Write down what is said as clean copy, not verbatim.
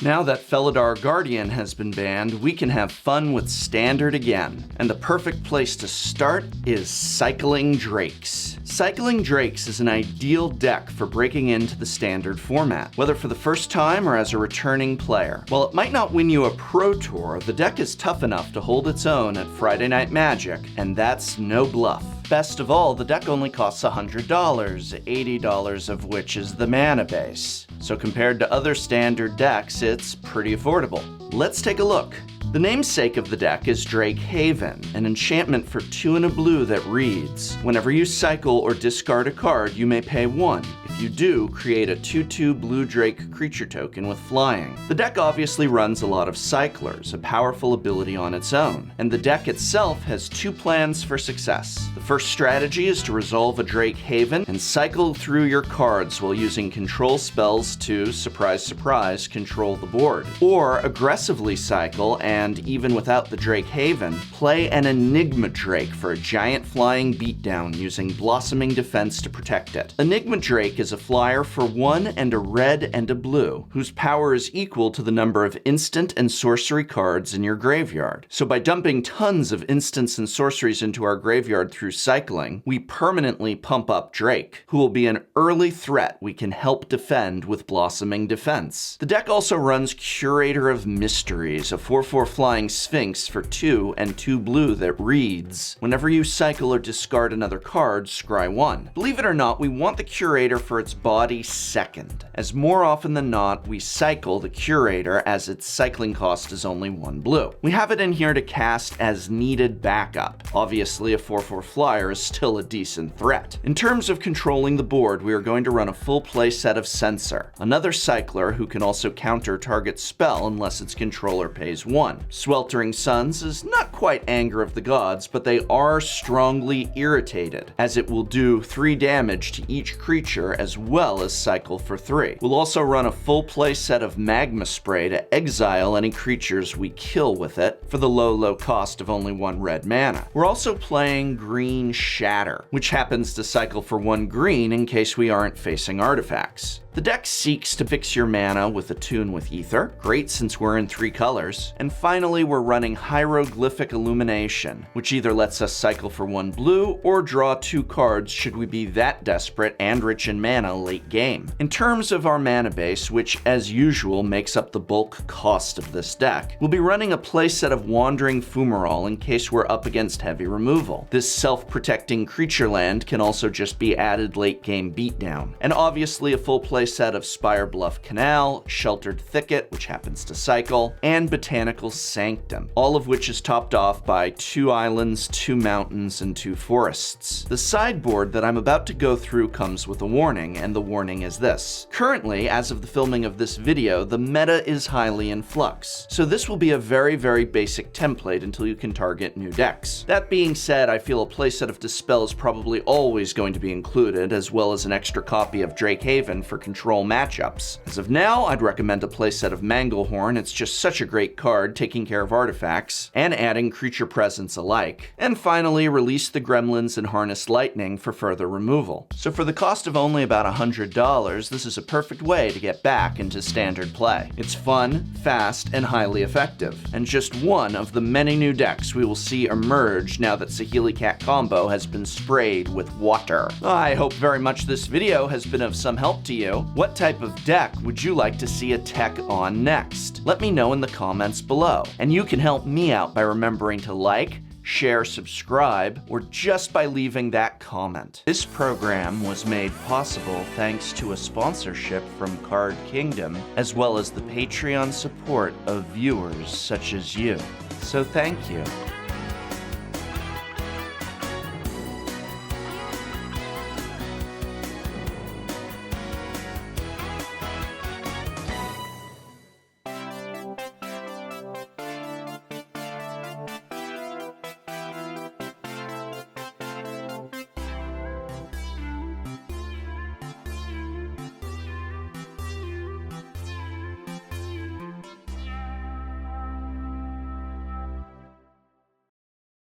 Now that Felidar Guardian has been banned, we can have fun with Standard again. And the perfect place to start is Cycling Drakes. Cycling Drakes is an ideal deck for breaking into the Standard format, whether for the first time or as a returning player. While it might not win you a Pro Tour, the deck is tough enough to hold its own at Friday Night Magic, and that's no bluff. Best of all, the deck only costs $100, $80 of which is the mana base. So compared to other Standard decks, it's pretty affordable. Let's take a look. The namesake of the deck is Drake Haven, an enchantment for 2 and a blue that reads, whenever you cycle or discard a card, you may pay 1. If you do, create a 2/2 blue Drake creature token with flying. The deck obviously runs a lot of cyclers, a powerful ability on its own, and the deck itself has 2 plans for success. The first strategy is to resolve a Drake Haven and cycle through your cards while using control spells to, surprise surprise, control the board. Or aggressively cycle and, even without the Drake Haven, play an Enigma Drake for a giant flying beatdown using Blossoming Defense to protect it. Enigma Drake is a flyer for 1 and a red and a blue, whose power is equal to the number of instant and sorcery cards in your graveyard. So by dumping tons of instants and sorceries into our graveyard through cycling, we permanently pump up Drake, who will be an early threat we can help defend with Blossoming Defense. The deck also runs Curator of Mysteries, a 4/4 flying sphinx for 2 and 2 blue that reads, whenever you cycle or discard another card, scry 1. Believe it or not, we want the Curator for its body second, as more often than not, we cycle the Curator as its cycling cost is only 1 blue. We have it in here to cast as needed backup. Obviously, a 4/4 flyer is still a decent threat. In terms of controlling the board, we are going to run a full play set of Censor, another cycler who can also counter target spell unless its controller pays 1. Sweltering Suns is not quite Anger of the Gods, but they are strongly irritated, as it will do 3 damage to each creature as well as cycle for 3. We'll also run a full play set of Magma Spray to exile any creatures we kill with it for the low cost of only 1 red mana. We're also playing Green Shatter, which happens to cycle for 1 green in case we aren't facing artifacts. The deck seeks to fix your mana with Attune with Aether, great since we're in 3 colors. And finally, we're running Hieroglyphic Illumination, which either lets us cycle for 1 blue or draw 2 cards should we be that desperate and rich in mana late game. In terms of our mana base, which as usual makes up the bulk cost of this deck, we'll be running a playset of Wandering Fumarole in case we're up against heavy removal. This self-protecting creature land can also just be added late game beatdown. And obviously a full play set of Spirebluff Canal, Sheltered Thicket, which happens to cycle, and Botanical Sanctum, all of which is topped off by 2 islands, 2 mountains, and 2 forests. The sideboard that I'm about to go through comes with a warning, and the warning is this. Currently, as of the filming of this video, the meta is highly in flux, so this will be a very basic template until you can target new decks. That being said, I feel a playset of Dispel is probably always going to be included, as well as an extra copy of Drake Haven for control matchups. As of now, I'd recommend a playset of Manglehorn. It's just such a great card, taking care of artifacts, and adding creature presence alike. And finally, Release the Gremlins and Harness Lightning for further removal. So for the cost of only about $100, this is a perfect way to get back into Standard play. It's fun, fast, and highly effective, and just one of the many new decks we will see emerge now that Saheeli Cat combo has been sprayed with water. I hope very much this video has been of some help to you. What type of deck would you like to see a tech on next? Let me know in the comments below. And you can help me out by remembering to like, share, subscribe, or just by leaving that comment. This program was made possible thanks to a sponsorship from Card Kingdom, as well as the Patreon support of viewers such as you. So thank you.